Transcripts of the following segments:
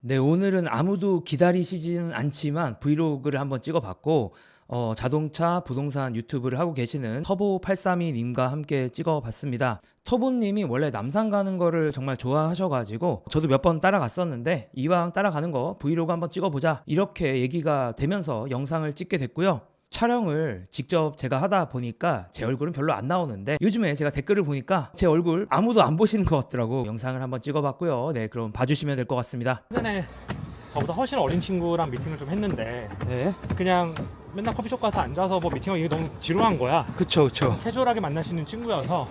네, 오늘은 아무도 기다리시지는 않지만 브이로그를 한번 찍어봤고, 자동차, 부동산 유튜브를 하고 계시는 터보832님과 함께 찍어봤습니다. 터보님이 원래 남산 가는 거를 정말 좋아하셔가지고 저도 몇 번 따라갔었는데 이왕 따라가는 거 브이로그 한번 찍어보자 이렇게 얘기가 되면서 영상을 찍게 됐고요. 촬영을 직접 제가 하다 보니까 제 얼굴은 별로 안 나오는데 요즘에 제가 댓글을 보니까 제 얼굴 아무도 안 보시는 것 같더라고. 영상을 한번 찍어봤고요. 네, 그럼 봐주시면 될 것 같습니다. 예전에 저보다 훨씬 어린 친구랑 미팅을 좀 했는데 네, 그냥 맨날 커피숍 가서 앉아서 뭐 미팅하기 너무 지루한 거야. 그쵸. 캐주얼하게 만날 수 있는 친구여서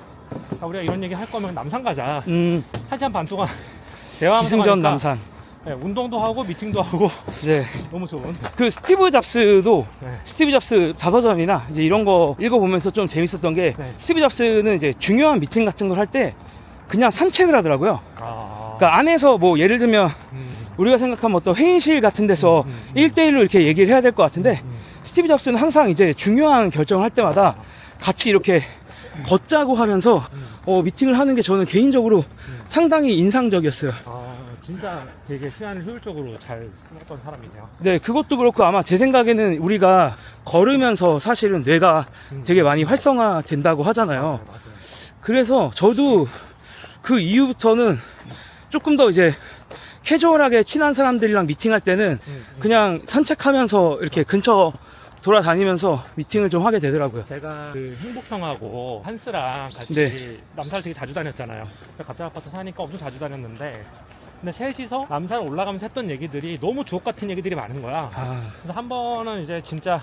우리가 이런 얘기 할 거면 남산 가자. 1시간 반 동안 대화하면서 기승전 가니까, 남산. 네, 운동도 하고 미팅도 하고 네. 너무 좋은. 그 스티브 잡스도 네. 스티브 잡스 자서전이나 이제 이런 거 읽어보면서 좀 재밌었던 게 네. 스티브 잡스는 이제 중요한 미팅 같은 걸 할 때 그냥 산책을 하더라고요. 그러니까 안에서 뭐 예를 들면 우리가 생각하면 어떤 회의실 같은 데서 1대1로 이렇게 얘기를 해야 될 것 같은데 스티브 잡스는 항상 이제 중요한 결정을 할 때마다 같이 이렇게 걷자고 하면서 미팅을 하는 게 저는 개인적으로 상당히 인상적이었어요. 진짜 되게 시간을 효율적으로 잘 쓰던 사람이네요. 네, 그것도 그렇고 아마 제 생각에는 우리가 걸으면서 사실은 뇌가 되게 많이 활성화 된다고 하잖아요. 맞아요. 그래서 저도 그 이후부터는 조금 더 이제 캐주얼하게 친한 사람들이랑 미팅할 때는 그냥 산책하면서 이렇게 근처 돌아다니면서 미팅을 좀 하게 되더라고요. 제가 그 행복형하고 한스랑 같이 네. 남산을 되게 자주 다녔잖아요. 갑자기 아파트 사니까 엄청 자주 다녔는데 근데 셋이서 남산 올라가면서 했던 얘기들이 너무 주옥 같은 얘기들이 많은 거야. 그래서 한 번은 이제 진짜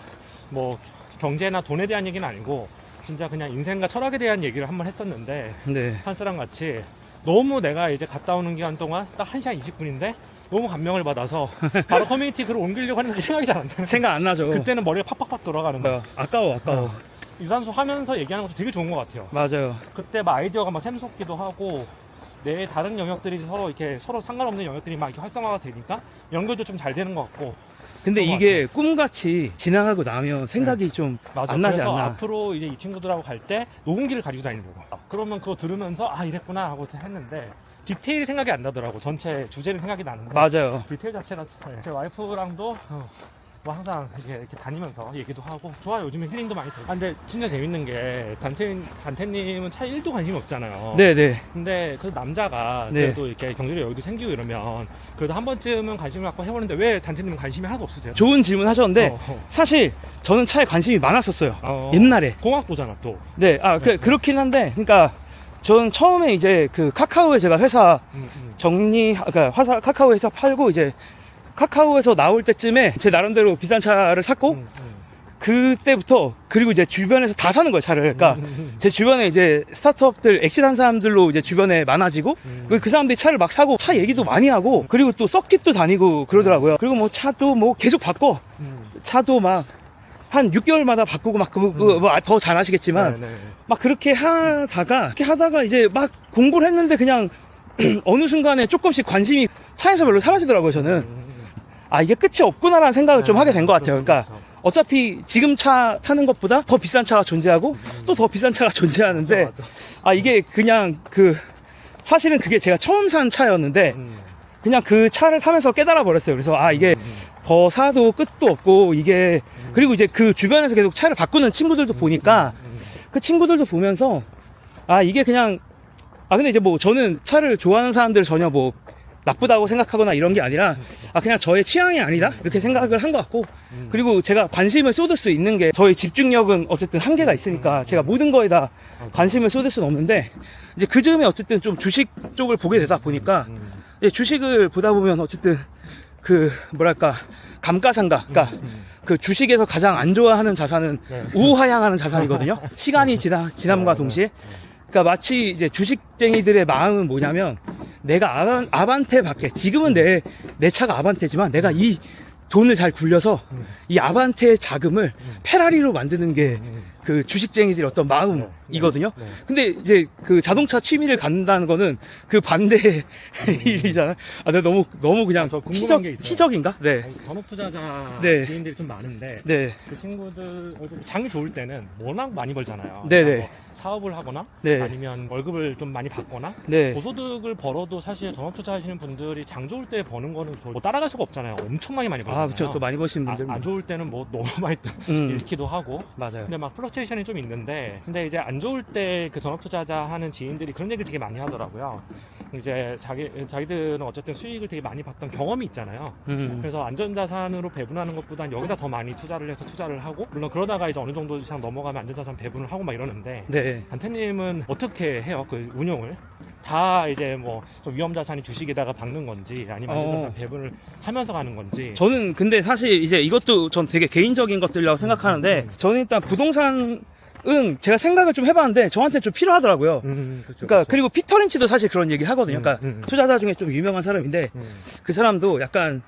뭐 경제나 돈에 대한 얘기는 아니고 진짜 그냥 인생과 철학에 대한 얘기를 한 번 했었는데 네. 한스랑 같이 너무 내가 이제 갔다 오는 기간 동안 딱 1시간 20분인데 너무 감명을 받아서 바로 커뮤니티 글을 옮기려고 하는데 생각이 잘 안 나는 생각 안 나죠. 그때는 머리가 팍팍팍 돌아가는 거야. 아까워. 유산소 하면서 얘기하는 것도 되게 좋은 것 같아요. 맞아요. 그때 막 아이디어가 막 샘솟기도 하고 내 다른 영역들이 서로 상관없는 영역들이 막 이렇게 활성화가 되니까 연결도 좀 잘 되는 것 같고. 근데 그런 이게 꿈같이 지나가고 나면 생각이 좀 안 나지 그래서 않나. 앞으로 이제 이 친구들하고 갈 때 녹음기를 가지고 다니는 거고. 그러면 그거 들으면서 아 이랬구나 하고 했는데 디테일이 생각이 안 나더라고. 전체 주제는 생각이 나는데. 맞아요. 디테일 자체가 제 와이프랑도 뭐 항상 이렇게 다니면서 얘기도 하고 좋아요. 요즘에 힐링도 많이 되고. 근데 진짜 재밌는 게 단테님은 차에 1도 관심이 없잖아요. 네네. 근데 그 남자가 네. 그래도 이렇게 경제력 여유도 생기고 이러면 그래도 한 번쯤은 관심을 갖고 해보는데 왜 단테님은 관심이 하나도 없으세요? 좋은 질문 하셨는데 사실 저는 차에 관심이 많았었어요. 옛날에. 공학도잖아 또. 네, 그렇긴 한데, 그러니까 저는 처음에 이제 그 카카오에 제가 회사 그러니까 카카오 회사 팔고 이제 카카오에서 나올 때쯤에 제 나름대로 비싼 차를 샀고 그때부터 그리고 이제 주변에서 다 사는 거예요, 차를. 그러니까 제 주변에 이제 스타트업들 엑시트한 사람들로 이제 주변에 많아지고 그 사람들이 차를 막 사고 차 얘기도 많이 하고 그리고 또 서킷도 다니고 그러더라고요. 그리고 뭐 차도 뭐 계속 바꿔. 차도 막 한 6개월마다 바꾸고 막 더 잘 아시겠지만 막 그렇게 하다가 이제 막 공부를 했는데 그냥 어느 순간에 조금씩 관심이 차에서 별로 사라지더라고요, 저는. 아, 이게 끝이 없구나라는 생각을 좀 하게 된 것 같아요. 그러니까 어차피 지금 차 타는 것보다 더 비싼 차가 존재하고 또 더 비싼 차가 존재하는데 아, 이게 그냥 사실은 그게 제가 처음 산 차였는데 그냥 그 차를 사면서 깨달아 버렸어요. 그래서 아, 이게 더 사도 끝도 없고 이게 그리고 이제 그 주변에서 계속 차를 바꾸는 친구들도 보니까 그 친구들도 보면서 아, 이게 그냥 근데 이제 뭐 저는 차를 좋아하는 사람들 전혀 뭐 나쁘다고 생각하거나 이런 게 아니라 그냥 저의 취향이 아니다 이렇게 생각을 한 것 같고 그리고 제가 관심을 쏟을 수 있는 게 저의 집중력은 어쨌든 한계가 있으니까 제가 모든 거에 다 관심을 쏟을 수는 없는데 이제 그 즈음에 어쨌든 좀 주식 쪽을 보게 되다 보니까 이제 주식을 보다 보면 어쨌든 감가상각 그러니까 그 주식에서 가장 안 좋아하는 자산은 우하향하는 자산이거든요. 시간이 지남과 동시에. 그러니까 마치 이제 주식쟁이들의 마음은 뭐냐면 내가 아반떼 밖에 지금은 내 차가 아반떼지만 내가 이 돈을 잘 굴려서 이 아반떼 자금을 페라리로 만드는 게 그 주식쟁이들의 어떤 마음이거든요. 네. 근데 이제 그 자동차 취미를 갖는다는 거는 그 반대의 일이잖아요. 아, 내가 너무 그냥 저 궁금한 게 있어요. 희적인가? 네. 전업 투자자 네. 지인들이 좀 많은데 네. 그 친구들 장이 좋을 때는 워낙 많이 벌잖아요. 네네. 그러니까 뭐 사업을 하거나 네. 아니면 월급을 좀 많이 받거나 네. 고소득을 벌어도 사실 전업 투자하시는 분들이 장 좋을 때 버는 거는 뭐 따라갈 수가 없잖아요. 엄청나게 많이 벌잖아요. 아, 그렇죠. 또 많이 버시는 분들. 안 좋을 때는 뭐 너무 많이 잃기도 하고. 맞아요. 근데 막 플럭체이션이 좀 있는데, 근데 이제 안 좋을 때 그 전업 투자자 하는 지인들이 그런 얘기를 되게 많이 하더라고요. 이제 자기들은 어쨌든 수익을 되게 많이 봤던 경험이 있잖아요. 그래서 안전자산으로 배분하는 것보단 여기다 더 많이 투자를 해서 투자를 하고, 물론 그러다가 이제 어느 정도 이상 넘어가면 안전자산 배분을 하고 막 이러는데, 네. 단태님은 어떻게 해요? 그 운용을? 다 이제 뭐 위험자산이 주식에다가 박는 건지 아니면 안전자산 배분을 하면서 가는 건지. 저는 근데 사실 이제 이것도 전 되게 개인적인 것들이라고 생각하는데 저는 일단 부동산은 제가 생각을 좀 해봤는데 저한테 좀 필요하더라고요. 그쵸, 그러니까 그쵸. 그리고 피터 린치도 사실 그런 얘기를 하거든요. 그러니까 투자자 중에 좀 유명한 사람인데 그 사람도 약간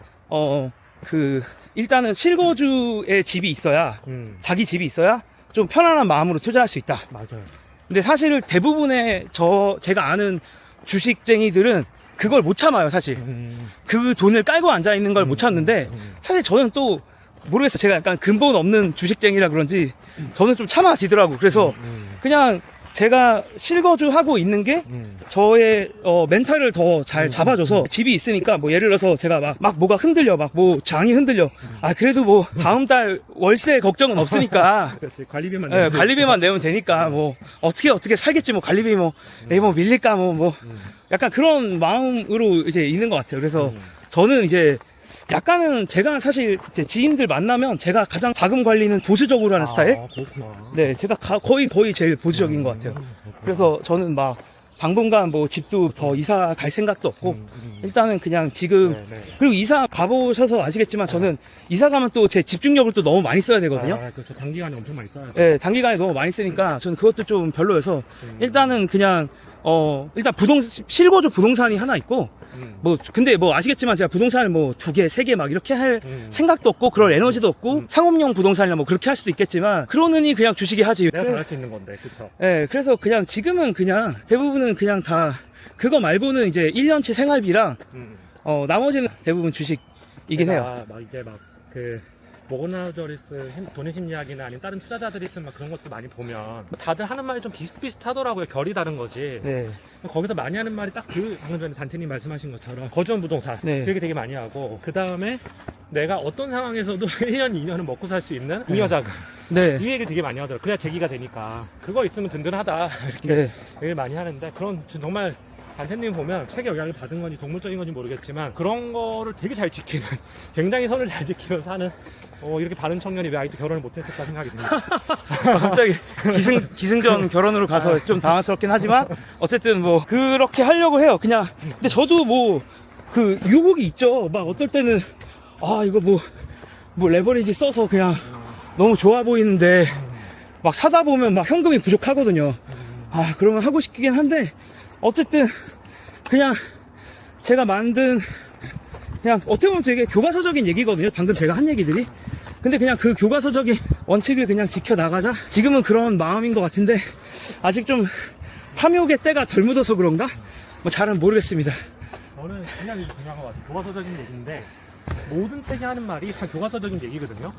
그 일단은 실거주의 집이 있어야 자기 집이 있어야 좀 편안한 마음으로 투자할 수 있다. 맞아요. 근데 사실 대부분의 제가 아는 주식쟁이들은 그걸 못 참아요, 사실. 그 돈을 깔고 앉아 있는 걸 못 참는데 사실 저는 또 모르겠어요. 제가 약간 근본 없는 주식쟁이라 그런지 저는 좀 참아지더라고. 그래서 그냥 제가 실거주하고 있는 게 저의 멘탈을 더 잘 잡아줘서 집이 있으니까 뭐 예를 들어서 제가 막 뭐가 흔들려 막 뭐 장이 흔들려 아 그래도 뭐 다음 달 월세 걱정은 없으니까 그렇지. 관리비만 네, 관리비만 내면 되니까 뭐 어떻게 살겠지 뭐 관리비 뭐 내일 뭐 밀릴까 뭐 약간 그런 마음으로 이제 있는 것 같아요. 그래서 저는 이제 약간은 제가 사실 제 지인들 만나면 제가 가장 자금 관리는 보수적으로 하는 스타일. 그렇구나. 네, 제가 거의 제일 보수적인 것 같아요. 그래서 저는 막 당분간 뭐 집도 더 이사 갈 생각도 없고 일단은 그냥 지금 네. 그리고 이사 가보셔서 아시겠지만 저는 이사 가면 또 제 집중력을 또 너무 많이 써야 되거든요. 그렇죠. 단기간에 엄청 많이 써야죠. 네, 단기간에 너무 많이 쓰니까 저는 그것도 좀 별로여서 일단은 그냥 일단 실거주 부동산이 하나 있고 뭐 근데 뭐 아시겠지만 제가 부동산을 뭐 2개, 3개 막 이렇게 할 생각도 없고 그럴 에너지도 없고 상업용 부동산이나 뭐 그렇게 할 수도 있겠지만 그러느니 그냥 주식이 하지. 내가 잘할 수 있는 건데, 그렇죠. 네, 그래서 그냥 지금은 그냥 대부분은 그냥 다 그거 말고는 이제 1년치 생활비랑 나머지는 대부분 주식이긴 해요. 막 이제 그 모고나우저리스 돈의 심리학이나 아니면 다른 투자자들이 쓴 막 그런 것도 많이 보면 다들 하는 말이 좀 비슷비슷하더라고요. 결이 다른 거지. 네. 거기서 많이 하는 말이 딱 방금 전에 단태님 말씀하신 것처럼 거주원 부동산 네. 그 얘기 되게 많이 하고 그 다음에 내가 어떤 상황에서도 1년, 2년은 먹고 살 수 있는 잉여자금 네. 이 얘기를 되게 많이 하더라고요. 그래야 재기가 되니까 그거 있으면 든든하다 이렇게 네. 얘기를 많이 하는데 그런 정말 단태님 보면 책에 영향을 받은 건지 동물적인 건지 모르겠지만 그런 거를 되게 잘 지키는 굉장히 선을 잘 지키면서 사는 이렇게 바른 청년이 왜 아직도 결혼을 못했을까 생각이 듭니다. 갑자기 기승전 결혼으로 가서 좀 당황스럽긴 하지만 어쨌든 뭐 그렇게 하려고 해요. 그냥 근데 저도 뭐 그 유혹이 있죠. 막 어떨 때는 이거 뭐 레버리지 써서 그냥 너무 좋아 보이는데 막 사다 보면 막 현금이 부족하거든요. 그러면 하고 싶긴 한데 어쨌든 그냥 제가 만든 그냥 어떻게 보면 되게 교과서적인 얘기거든요. 방금 제가 한 얘기들이. 근데 그냥 그 교과서적인 원칙을 그냥 지켜나가자. 지금은 그런 마음인 것 같은데 아직 좀 탐욕의 때가 덜 묻어서 그런가? 뭐 잘은 모르겠습니다. 저는 그냥 이게 중요한 것 같아요. 교과서적인 얘기인데 모든 책이 하는 말이 다 교과서적인 얘기거든요.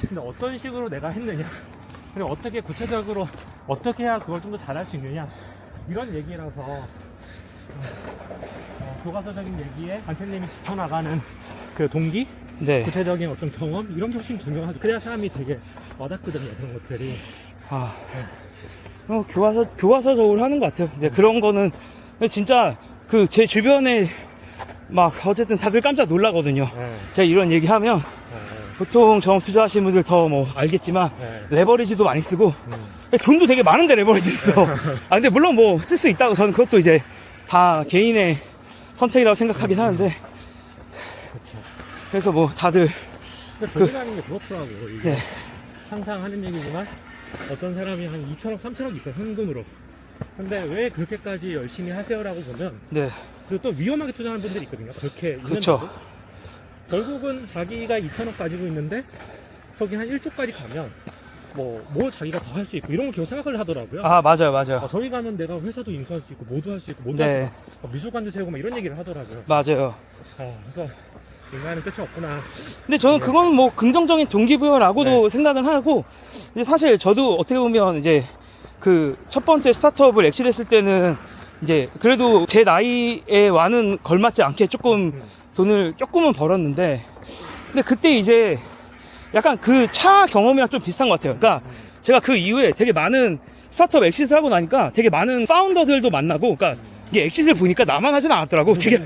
근데 어떤 식으로 내가 했느냐 그리고 어떻게 구체적으로 어떻게 해야 그걸 좀 더 잘할 수 있느냐 이런 얘기라서 교과서적인 얘기에 단태님이 지켜나가는 그 동기 네. 구체적인 어떤 경험 이런 게 훨씬 중요하죠. 그래야 사람이 되게 와닿거든요. 그런 것들이. 교과서적으로 하는 것 같아요. 근데 그런 거는 진짜 그 제 주변에 막 어쨌든 다들 깜짝 놀라거든요. 제가 이런 얘기하면 보통 전업 투자하시는 분들 더 뭐 알겠지만 레버리지도 많이 쓰고 돈도 되게 많은데 레버리지 써. 근데 물론 뭐 쓸 수 있다고 저는 그것도 이제 다 개인의 선택이라고 생각하긴 하는데 그렇죠. 그래서 뭐 다들 근데 돈이라는 게 그렇더라고. 이게 네. 항상 하는 얘기지만 어떤 사람이 한 2천억, 3천억 있어 현금으로. 근데 왜 그렇게까지 열심히 하세요라고 보면 네. 그리고 또 위험하게 투자하는 분들이 있거든요. 그렇게 그렇죠. 있는데도. 결국은 자기가 2천억 가지고 있는데 거기 한 1조까지 가면 뭘 자기가 더 할 수 있고 이런 걸 계속 생각을 하더라고요. 아, 맞아요. 저희 가면 내가 회사도 인수할 수 있고 뭐도 할 수 있고 뭐도 네. 할 수 있고 미술관도 세우고 막 이런 얘기를 하더라고요. 맞아요. 그래서 인간은 끝이 없구나. 근데 저는 그건 뭐 긍정적인 동기부여라고도 네. 생각은 하고, 이제 사실 저도 어떻게 보면 이제 그 첫 번째 스타트업을 엑시했을 때는 이제 그래도 제 나이에 와는 걸맞지 않게 조금 돈을 조금은 벌었는데, 근데 그때 이제 약간 그 차 경험이랑 좀 비슷한 것 같아요. 그러니까 제가 그 이후에 되게 많은 스타트업 엑시트를 하고 나니까 되게 많은 파운더들도 만나고, 그러니까 이게 엑시트를 보니까 나만 하진 않았더라고. 되게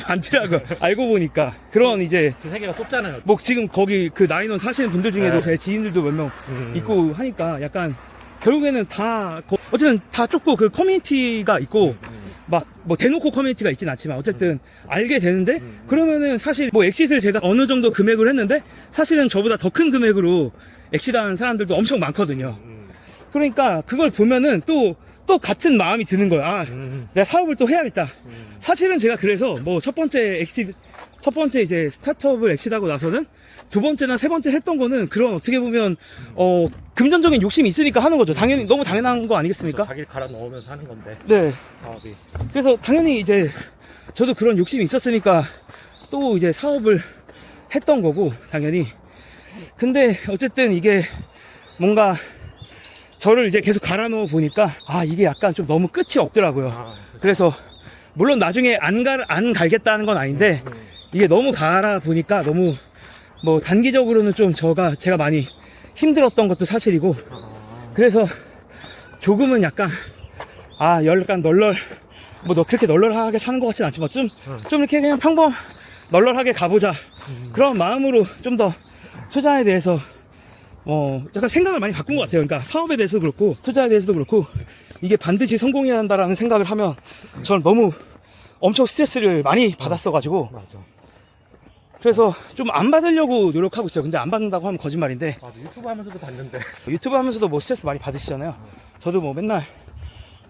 많더라고. 알고 보니까. 그런 이제, 그 세계가 좁잖아요. 뭐 지금 거기 그 나인원 사시는 분들 중에도 네. 제 지인들도 몇 명 있고 하니까 약간 결국에는 어쨌든 다 좁고 그 커뮤니티가 있고 막 뭐 대놓고 커뮤니티가 있진 않지만 어쨌든 알게 되는데, 그러면은 사실 뭐 엑시트를 제가 어느 정도 금액을 했는데 사실은 저보다 더 큰 금액으로 엑시트하는 사람들도 엄청 많거든요. 그러니까 그걸 보면은 또 같은 마음이 드는 거야. 아, 내가 사업을 또 해야겠다. 사실은 제가 그래서 뭐 첫 번째 이제 스타트업을 엑시트하고 나서는 두 번째나 세 번째 했던 거는 그런 어떻게 보면 금전적인 욕심이 있으니까 하는 거죠. 당연히 너무 당연한 거 아니겠습니까? 자기를 갈아 넣으면서 하는 건데. 네. 사업이. 그래서 당연히 이제 저도 그런 욕심이 있었으니까 또 이제 사업을 했던 거고, 당연히. 근데 어쨌든 이게 뭔가 저를 이제 계속 갈아 넣어 보니까 이게 약간 좀 너무 끝이 없더라고요. 그래서 물론 나중에 안 갈겠다는 건 아닌데, 이게 너무 갈아 보니까 너무 뭐 단기적으로는 좀 제가 많이 힘들었던 것도 사실이고, 그래서 조금은 약간 뭐 너 그렇게 널널하게 사는 것 같진 않지만 좀 이렇게 그냥 평범 널널하게 가보자, 그런 마음으로 좀 더 투자에 대해서 약간 생각을 많이 바꾼 것 같아요. 그러니까 사업에 대해서도 그렇고 투자에 대해서도 그렇고, 이게 반드시 성공해야 한다라는 생각을 하면 저는 너무 엄청 스트레스를 많이 받았어가지고, 맞아. 그래서 좀 안 받으려고 노력하고 있어요. 근데 안 받는다고 하면 거짓말인데, 유튜브 하면서도 봤는데. 유튜브 하면서도 뭐 스트레스 많이 받으시잖아요. 저도 뭐 맨날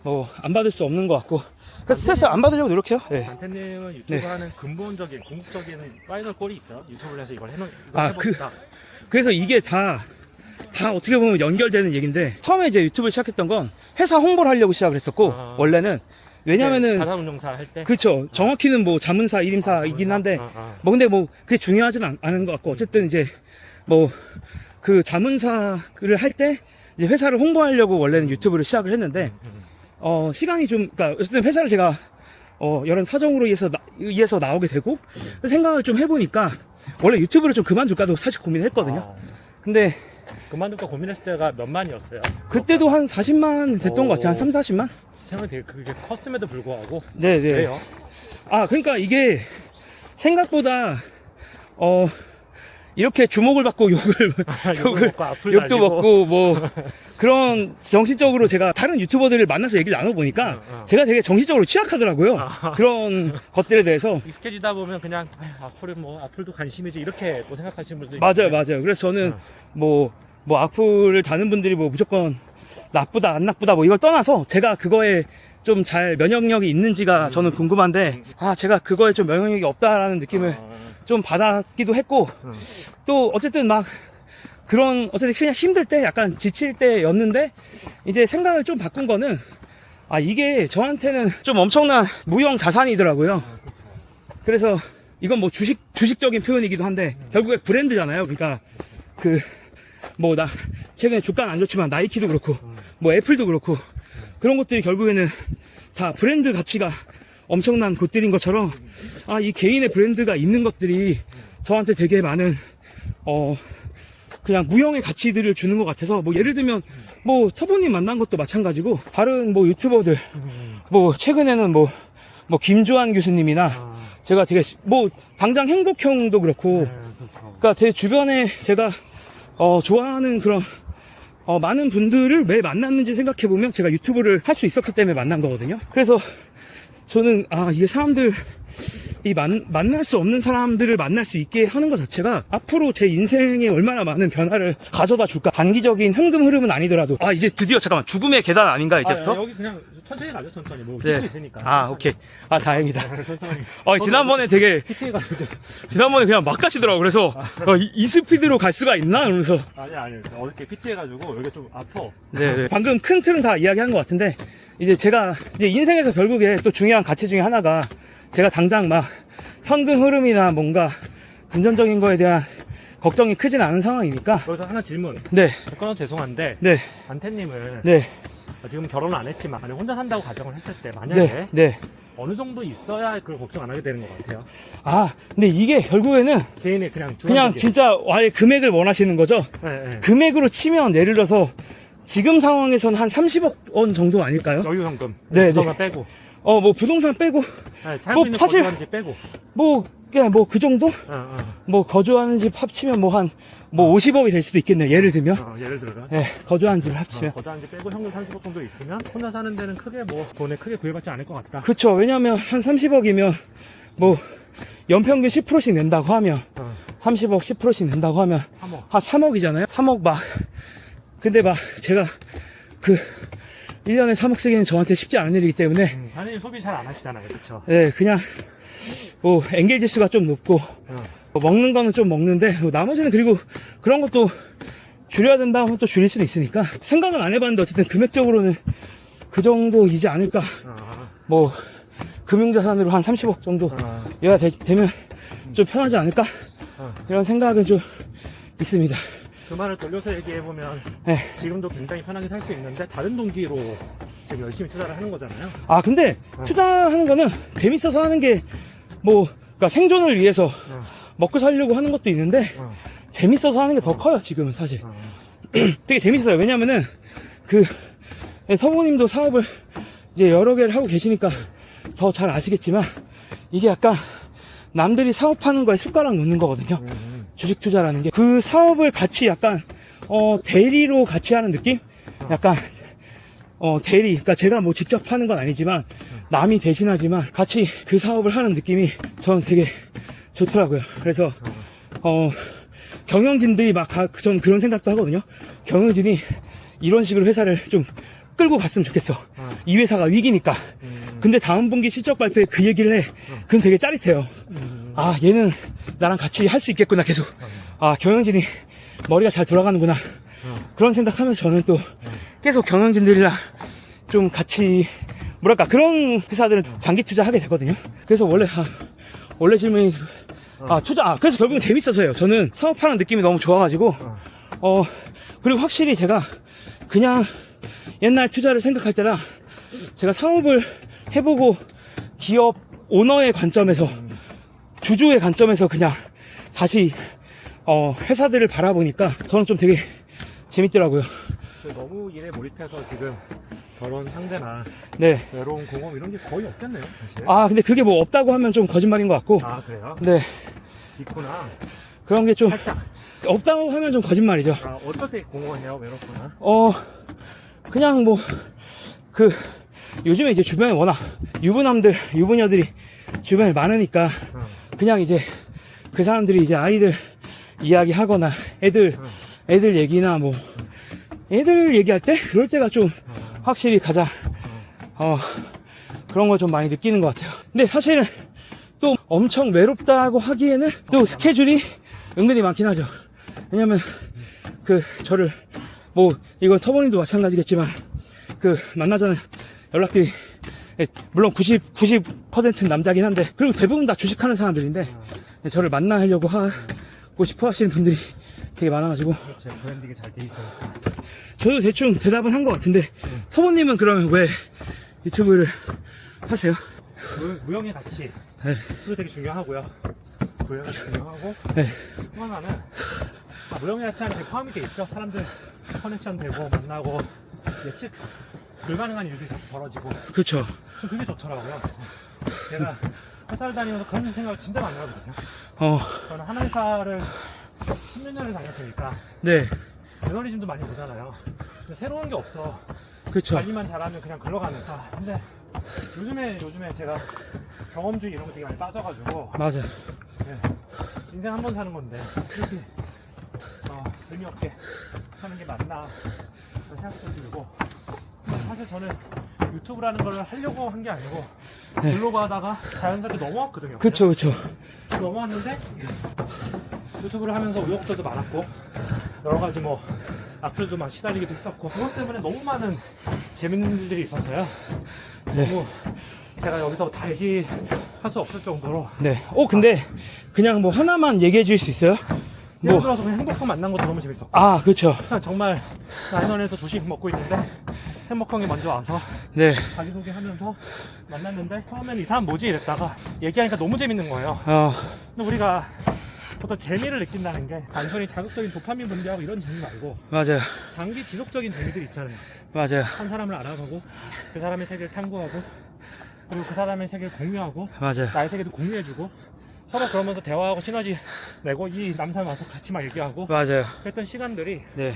뭐 안 받을 수 없는 것 같고, 그래서 스트레스 안 받으려고 노력해요. 네. 단태님은 유튜브 네. 하는 근본적인 궁극적인 파이널 골이 있어요. 유튜브를 해서 이걸 아, 해보겠다. 그래서 이게 다 어떻게 보면 연결되는 얘기인데, 처음에 이제 유튜브를 시작했던 건 회사 홍보를 하려고 시작을 했었고, 원래는. 왜냐면은, 자산운용사 할 때. 그쵸. 정확히는 뭐 자문사, 일임사이긴 한데, 뭐 근데 뭐 그게 중요하진 않은 것 같고, 어쨌든 이제 뭐 그 자문사를 할 때 이제 회사를 홍보하려고 원래는 유튜브를 시작을 했는데, 시간이 좀, 그러니까 어쨌든 회사를 제가 여러 사정으로 의해서 나오게 되고, 생각을 좀 해보니까 원래 유튜브를 좀 그만둘까도 사실 고민을 했거든요. 근데 그만둘까 고민했을 때가 몇 만이었어요? 그때도 한 40만 됐던 것 같아요. 한 3, 40만? 생각이 되게 그게 컸음에도 불구하고. 네네. 그래요? 그러니까 이게 생각보다 이렇게 주목을 받고 욕도 먹고 뭐 그런 정신적으로, 제가 다른 유튜버들을 만나서 얘기를 나눠보니까 제가 되게 정신적으로 취약하더라고요. 그런 것들에 대해서. 익숙해지다 보면 그냥 악플도 관심이지 이렇게 또 생각하시는 분들이 맞아요. 그래서 저는 뭐 악플을 다는 분들이 뭐 무조건 나쁘다 안 나쁘다 뭐 이걸 떠나서 제가 그거에 좀 잘 면역력이 있는지가 저는 궁금한데, 제가 그거에 좀 면역력이 없다라는 느낌을 좀 받았기도 했고, 또 어쨌든 막 어쨌든 그냥 힘들 때, 약간 지칠 때였는데, 이제 생각을 좀 바꾼 거는, 이게 저한테는 좀 엄청난 무형 자산이더라고요. 그래서 이건 뭐 주식적인 표현이기도 한데, 결국에 브랜드잖아요. 그러니까 나 최근에 주가는 안 좋지만 나이키도 그렇고 뭐 애플도 그렇고, 그런 것들이 결국에는 다 브랜드 가치가 엄청난 곳들인 것처럼, 이 개인의 브랜드가 있는 것들이 저한테 되게 많은 그냥 무형의 가치들을 주는 것 같아서, 뭐 예를 들면 뭐 터보님 만난 것도 마찬가지고, 다른 뭐 유튜버들 뭐 최근에는 뭐 김주환 교수님이나 제가 되게 뭐 당장 행복형도 그렇고, 그러니까 제 주변에 제가 좋아하는 그런 많은 분들을 왜 만났는지 생각해보면 제가 유튜브를 할 수 있었기 때문에 만난 거거든요. 그래서 저는 이게 사람들 만날 수 없는 사람들을 만날 수 있게 하는 것 자체가 앞으로 제 인생에 얼마나 많은 변화를 가져다 줄까. 단기적인 현금 흐름은 아니더라도 이제 드디어 잠깐만 죽음의 계단 아닌가 이제부터? 여기 그냥 천천히 가죠, 천천히. 뭐 네. 찍고 있으니까. 오케이. 다행이다. 천천히. 지난번에 되게 PTA 가지고. 지난번에 그냥 막 가시더라고. 그래서 이 스피드로 갈 수가 있나? 이러면서. 아니. 어저께 PT 해가지고 여기 좀 아파. 네. 방금 큰 틀은 다 이야기한 것 같은데 이제 제가 이제 인생에서 결국에 또 중요한 가치 중에 하나가 제가 당장 막 현금 흐름이나 뭔가 금전적인 거에 대한 걱정이 크진 않은 상황이니까. 여기서 하나 질문. 네. 끊어도 죄송한데. 네. 안태님은. 네. 지금 결혼을 안 했지만 만약 혼자 산다고 가정을 했을 때 만약에 네. 어느 정도 있어야 그걸 걱정 안 하게 되는 것 같아요. 근데 이게 결국에는 개인의 그냥 진짜 아예 금액을 원하시는 거죠? 네. 금액으로 치면 예를 들어서 지금 상황에서는 한 30억 원 정도 아닐까요? 여유 현금. 네, 부동산 빼고. 뭐 부동산 빼고 살고 있는 사실 거주하는 집 빼고. 그냥 그 정도? 뭐 거주하는 집 합치면 50억이 될 수도 있겠네요. 예를 들면. 예를 들어요. 네, 거주하는 집을 합치면. 거주하는 집 빼고 현금 30억 정도 있으면 혼자 사는 데는 크게 돈에 크게 구애받지 않을 것 같다. 그쵸. 왜냐면 한 30억이면 연평균 10%씩 낸다고 하면 30억 10%씩 낸다고 하면 3억. 한 3억이잖아요. 3억 근데 제가 1년에 3억 쓰기는 저한테 쉽지 않은 일이기 때문에 사장님 소비 잘 안 하시잖아요. 그쵸? 네, 그냥 엔겔 지수가 좀 높고 먹는 거는 좀 먹는데 나머지는 그리고 그런 것도 줄여야 된다 하면 또 줄일 수도 있으니까 생각은 안 해봤는데 어쨌든 금액적으로는 그 정도이지 않을까. 금융자산으로 한 30억 정도 얘가 되면 좀 편하지 않을까 이런 생각은 좀 있습니다. 그 말을 돌려서 얘기해보면 네. 지금도 굉장히 편하게 살 수 있는데 다른 동기로 지금 열심히 투자를 하는 거잖아요. 근데 투자하는 거는 재밌어서 하는 게 그러니까 생존을 위해서 먹고 살려고 하는 것도 있는데 재밌어서 하는 게 더 커요. 지금은 사실 되게 재밌어요. 왜냐면은 서부님도 사업을 이제 여러 개를 하고 계시니까 더 잘 아시겠지만 이게 약간 남들이 사업하는 거에 숟가락 놓는 거거든요. 주식 투자라는 게 그 사업을 같이 약간 대리로 같이 하는 느낌? 약간 대리, 그러니까 제가 직접 하는 건 아니지만 남이 대신하지만 같이 그 사업을 하는 느낌이 저는 되게 좋더라고요. 그래서 경영진들이 전 그런 생각도 하거든요. 경영진이 이런 식으로 회사를 좀 끌고 갔으면 좋겠어. 이 회사가 위기니까. 근데 다음 분기 실적 발표에 그 얘기를 해. 그럼 되게 짜릿해요. 얘는 나랑 같이 할 수 있겠구나, 계속. 경영진이 머리가 잘 돌아가는구나. 그런 생각하면서 저는 또 계속 경영진들이랑 좀 같이, 그런 회사들은 장기 투자하게 되거든요. 그래서 원래 질문이, 그래서 결국은 재밌어서요. 저는 사업하는 느낌이 너무 좋아가지고, 그리고 확실히 제가 그냥 옛날 투자를 생각할 때랑 제가 사업을 해보고 기업 오너의 관점에서 주주의 관점에서 그냥 다시 회사들을 바라보니까 저는 좀 되게 재밌더라고요. 너무 일에 몰입해서 지금 결혼 상대나 네. 외로운 공허 이런 게 거의 없겠네요. 사실. 근데 그게 없다고 하면 좀 거짓말인 것 같고. 그래요? 네. 있구나. 그런 게 좀 살짝. 없다고 하면 좀 거짓말이죠. 어떨 때 공허해요? 외롭구나. 그냥 요즘에 이제 주변에 워낙 유부녀들이 주변에 많으니까 그냥 이제 그 사람들이 이제 아이들 이야기하거나 애들 얘기나 애들 얘기할 때 그럴 때가 좀 확실히 가장 그런 걸 좀 많이 느끼는 것 같아요. 근데 사실은 또 엄청 외롭다고 하기에는 또 스케줄이 은근히 많긴 하죠. 왜냐면 저를 이건 서버님도 마찬가지겠지만 만나자는 연락들이 물론 90% 남자긴 한데 그리고 대부분 다 주식하는 사람들인데 저를 만나려고 하고 싶어 하시는 분들이 되게 많아가지고 제 브랜딩이 잘 돼 있어요. 저도 대충 대답은 한 것 같은데 서버님은 그러면 왜 유튜브를 하세요? 무형의 가치. 네. 그거 되게 중요하고요. 무형이 중요하고 네. 또 하나는 무형의 가치 안에 포함이 돼 있죠. 사람들 커넥션 되고 만나고 예측 불가능한 일들이 자꾸 벌어지고. 그렇죠. 그게 좋더라고요. 제가 회사를 다니면서 그런 생각을 진짜 많이 하거든요. 저는 한 회사를 10몇 년을 다녔으니까 네. 매너리즘도 많이 보잖아요. 근데 새로운 게 없어. 그렇죠. 관리만 잘하면 그냥 글러가니까. 근데 요즘에 제가 경험주의 이런 거 되게 많이 빠져가지고 맞아. 네. 인생 한 번 사는 건데 그렇게 재미없게 사는 게 맞나 그런 생각도 들고 사실 저는 유튜브라는 걸 하려고 한 게 아니고 네. 블로그 하다가 자연스럽게 넘어왔거든요. 그쵸, 그쵸. 넘어왔는데 유튜브를 하면서 우여곡절도 많았고 여러 가지 뭐 악플도 막 시달리기도 했었고 그것 때문에 너무 많은 재밌는 일들이 있었어요. 네. 너무 제가 여기서 다 얘기할 수 없을 정도로 네. 근데 그냥 뭐 하나만 얘기해 줄 수 있어요? 예를 들어서 그냥 행복형 만난 것도 너무 재밌었고 그쵸. 정말 라이너에서 조식 먹고 있는데 행복형이 먼저 와서 네. 자기소개하면서 만났는데 처음에는 이 사람 뭐지 이랬다가 얘기하니까 너무 재밌는 거예요. 근데 우리가 보통 재미를 느낀다는 게 단순히 자극적인 도파민 분비하고 이런 재미 말고 맞아요. 장기 지속적인 재미들 있잖아요. 맞아요. 한 사람을 알아가고 그 사람의 세계를 탐구하고 그리고 그 사람의 세계를 공유하고 맞아요. 나의 세계도 공유해주고 서로 그러면서 대화하고 시너지 내고 이 남산 와서 같이 막 얘기하고 맞아요. 그랬던 시간들이 네.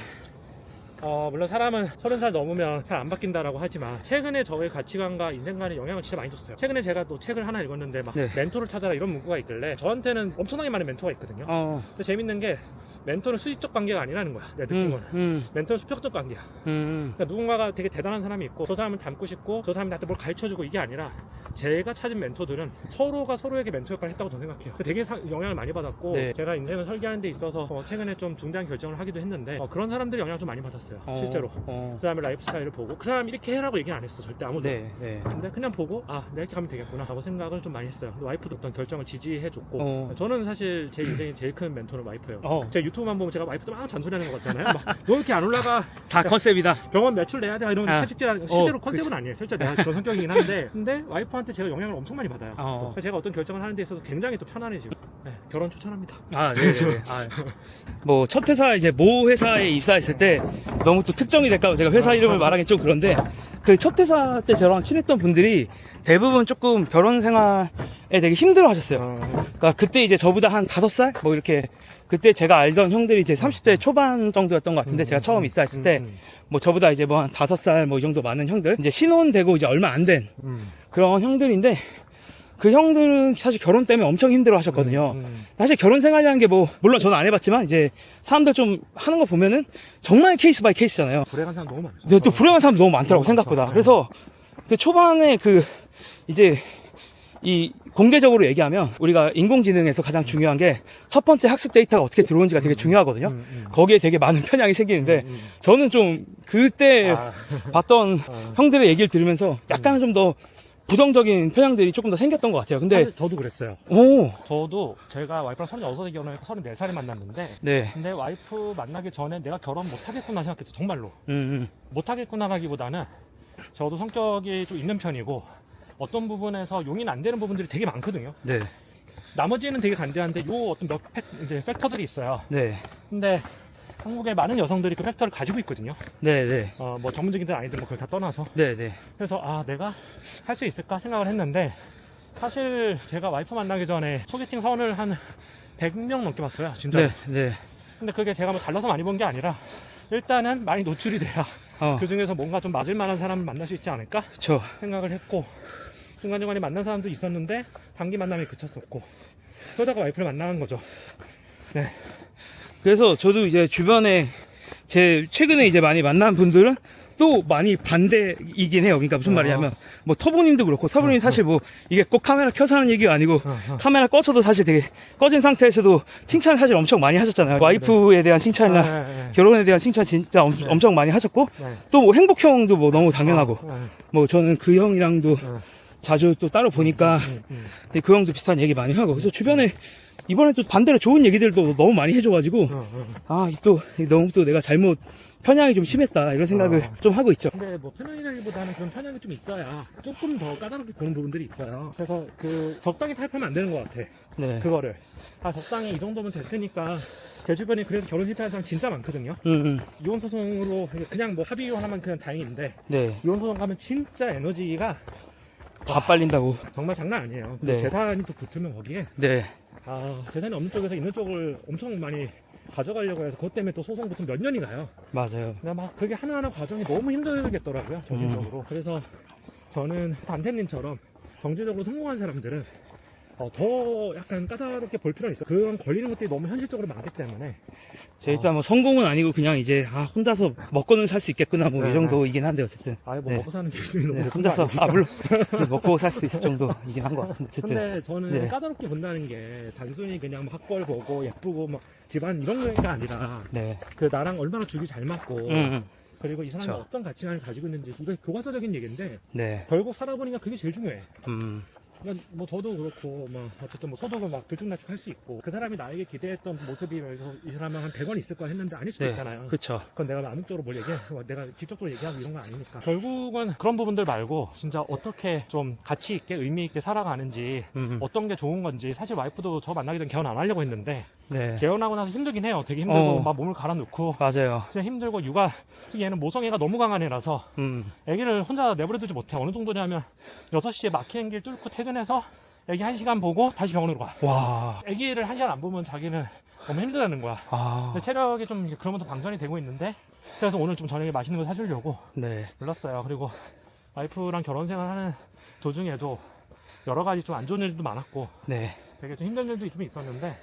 물론 사람은 30살 넘으면 잘 안 바뀐다라고 하지만 최근에 저의 가치관과 인생관에 영향을 진짜 많이 줬어요. 최근에 제가 또 책을 하나 읽었는데 막 네. 멘토를 찾아라 이런 문구가 있길래 저한테는 엄청나게 많은 멘토가 있거든요. 근데 재밌는 게 멘토는 수직적 관계가 아니라는 거야. 내 느낌은. 멘토는 수평적 관계야. 그러니까 누군가가 되게 대단한 사람이 있고 저 사람을 닮고 싶고 저 사람이 나한테 뭘 가르쳐주고 이게 아니라 제가 찾은 멘토들은 서로가 서로에게 멘토 역할을 했다고 저는 생각해요. 되게 영향을 많이 받았고 네. 제가 인생을 설계하는 데 있어서 최근에 좀 중대한 결정을 하기도 했는데 그런 사람들이 영향을 좀 많이 받았어요. 실제로. 그 사람의 라이프 스타일을 보고 그 사람이 이렇게 해라고 얘기는 안 했어. 절대 아무도. 네. 네. 근데 그냥 보고 내가 이렇게 가면 되겠구나 하고 생각을 좀 많이 했어요. 와이프도 어떤 결정을 지지해줬고 저는 사실 제 인생의 제일 큰 멘토는 와이프예요. 제가 유튜브만 보면 제가 와이프도 막 잔소리하는 것 같잖아요. 막 너 이렇게 안 올라가 다 컨셉이다. 병원 매출 내야 돼 이런 실제로 컨셉은 아니에요. 실제 내가 그런 성격이긴 한데 근데 와이프한테 제가 영향을 엄청 많이 받아요. 그래서 제가 어떤 결정을 하는 데 있어서 굉장히 또 편안해지고 결혼 추천합니다. 네. 뭐 첫 회사 이제 모 회사에 입사했을 때 너무 또 특정이 될까 제가 회사 이름을 말하기 좀 그런데 그 첫 회사 때 저랑 친했던 분들이 대부분 조금 결혼 생활에 되게 힘들어 하셨어요. 그러니까 그때 이제 저보다 한 5살 뭐 이렇게 그때 제가 알던 형들이 이제 30대 초반 정도였던 것 같은데 제가 처음 입사했을 때 뭐 저보다 이제 뭐 한 5살 뭐 이 정도 많은 형들 이제 신혼되고 이제 얼마 안 된 그런 형들인데 그 형들은 사실 결혼 때문에 엄청 힘들어 하셨거든요. 사실 결혼 생활이라는 게 뭐 물론 저는 안 해봤지만 이제 사람들 좀 하는 거 보면은 정말 케이스 바이 케이스잖아요. 불행한 사람 너무 많죠. 근데 또 불행한 사람 너무 많더라고 생각보다. 그래서 그 초반에 그 이제 이 공개적으로 얘기하면 우리가 인공지능에서 가장 중요한 게 첫 번째 학습 데이터가 어떻게 들어오는지가 되게 중요하거든요. 거기에 되게 많은 편향이 생기는데 저는 좀 그때 봤던 형들의 얘기를 들으면서 약간 좀 더 부정적인 편향들이 조금 더 생겼던 것 같아요. 근데 저도 그랬어요. 저도 제가 와이프랑 36살에 결혼해서 34살에 만났는데 네. 근데 와이프 만나기 전에 내가 결혼 못하겠구나 생각했어요. 정말로. 못하겠구나라기보다는 저도 성격이 좀 있는 편이고 어떤 부분에서 용인 안 되는 부분들이 되게 많거든요. 네. 나머지는 되게 간대한데 요 어떤 몇 이제 팩터들이 있어요. 네. 근데 한국의 많은 여성들이 그 팩터를 가지고 있거든요. 네. 뭐 전문적인들 아니든 뭐 그걸 다 떠나서. 네. 그래서 내가 할 수 있을까 생각을 했는데 사실 제가 와이프 만나기 전에 소개팅 선을 한 100명 넘게 봤어요. 진짜. 네. 근데 그게 제가 뭐 잘나서 많이 본 게 아니라 일단은 많이 노출이 돼야 그 중에서 뭔가 좀 맞을 만한 사람을 만날 수 있지 않을까 그쵸. 생각을 했고 중간중간에 만난 사람도 있었는데 단기 만남이 그쳤었고 그러다가 와이프를 만나는 거죠. 네. 그래서 저도 이제 주변에 제 최근에 이제 많이 만난 분들은 또 많이 반대이긴 해요. 그러니까 무슨 말이냐면 뭐 터보님도 그렇고 서브님 사실 뭐 이게 꼭 카메라 켜서 하는 얘기가 아니고 카메라 꺼서도 사실 되게 꺼진 상태에서도 칭찬 사실 엄청 많이 하셨잖아요. 와이프에 대한 칭찬이나 결혼에 대한 칭찬 진짜 엄청 많이 하셨고 또 뭐 행복형도 뭐 너무 당연하고 뭐 저는 그 형이랑도 자주 또 따로 보니까 그 형도 비슷한 얘기 많이 하고 그래서 주변에 이번에 또 반대로 좋은 얘기들도 너무 많이 해줘가지고 또 너무 또 내가 잘못 편향이 좀 심했다 이런 생각을 좀 하고 있죠. 근데 뭐 편향이라기보다는 그런 편향이 좀 있어야 조금 더 까다롭게 보는 부분들이 있어요. 그래서 그 적당히 타협하면 안 되는 것 같아. 네. 그거를 적당히 이 정도면 됐으니까 제 주변에 그래서 결혼 실패한 사람 진짜 많거든요. 이혼 소송으로 그냥 뭐 합의 이혼하면 그냥 다행인데 네. 이혼 소송 가면 진짜 에너지가 다 빨린다고. 정말 장난 아니에요. 네. 재산이 또 붙으면 거기에 네. 재산이 없는 쪽에서 있는 쪽을 엄청 많이 가져가려고 해서 그것 때문에 또 소송 붙으면 몇 년이 가요. 맞아요. 근데 막 그게 하나하나 과정이 너무 힘들겠더라고요. 정신적으로. 그래서 저는 단태님처럼 경제적으로 성공한 사람들은 더 약간 까다롭게 볼 필요는 있어. 그런 걸리는 것들이 너무 현실적으로 많기 때문에. 일단 뭐 성공은 아니고 그냥 이제 혼자서 먹고는 살 수 있겠구나 뭐 이 네, 정도이긴 한데 어쨌든. 아예 뭐 네. 먹고 사는 기준이 너무 네, 높은 혼자서 거 아니에요? 물론 먹고 살 수 있을 정도이긴 한 것 같은데 어쨌든. 근데 저는 네. 까다롭게 본다는 게 단순히 그냥 뭐 학벌 보고 예쁘고 뭐 집안 이런 거가 아니라 네. 그 나랑 얼마나 죽이 잘 맞고 음. 그리고 이 사람이 그쵸. 어떤 가치관을 가지고 있는지 이거 교과서적인 얘기인데 네. 결국 살아보니까 그게 제일 중요해. 음. 뭐 저도 그렇고 뭐 어쨌든 뭐 소득을 막 들쭉날쭉 할 수 있고 그 사람이 나에게 기대했던 모습이 그래서 이 사람은 한 100원 있을 거야 했는데 아닐 수도 네. 있잖아요. 그쵸. 그건 내가 암묵적으로 뭘 얘기해 내가 직접적으로 얘기하고 이런 건 아니니까 결국은 그런 부분들 말고 진짜 어떻게 좀 가치 있게 의미 있게 살아가는지 어떤 게 좋은 건지 사실 와이프도 저 만나기 전에 개헌 안 하려고 했는데 네. 개헌하고 나서 힘들긴 해요. 되게 힘들고 어. 막 몸을 갈아 넣고 맞아요. 진짜 힘들고 육아 얘는 모성애가 너무 강한 애라서 애기를 혼자 내버려두지 못해. 어느 정도냐면 6시에 막히는 길 뚫고 퇴근해서 애기 1시간 보고 다시 병원으로 가. 와. 애기를 1시간 안 보면 자기는 너무 힘들다는 거야. 아. 근데 체력이 좀 그러면서 방전이 되고 있는데 그래서 오늘 좀 저녁에 맛있는 거 사주려고 네. 불렀어요. 그리고 와이프랑 결혼 생활하는 도중에도 여러 가지 좀 안 좋은 일도 많았고 네. 되게 좀 힘든 일도 좀 있었는데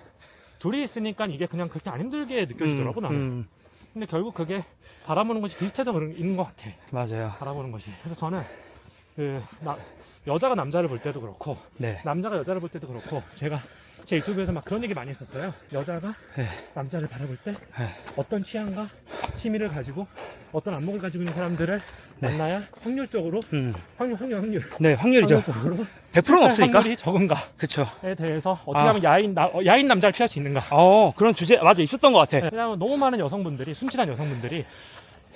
둘이 있으니까 이게 그냥 그렇게 안 힘들게 느껴지더라고 나는. 근데 결국 그게 바라보는 것이 비슷해서 그런 있는 것 같아. 맞아요. 바라보는 것이. 그래서 저는 여자가 남자를 볼 때도 그렇고 네. 남자가 여자를 볼 때도 그렇고 제가 제 유튜브에서 막 그런 얘기 많이 했었어요. 여자가 네. 남자를 바라볼 때 네. 어떤 취향과 취미를 가지고 어떤 안목을 가지고 있는 사람들을 만나야 확률적으로 확률 네, 확률이죠. 확률적으로 100%는 없으니까. 확률이 적은가에 그쵸. 대해서 어떻게 하면 야인 남자를 피할 수 있는가. 그런 주제, 맞아, 있었던 것 같아. 왜냐하면 너무 많은 여성분들이 순진한 여성분들이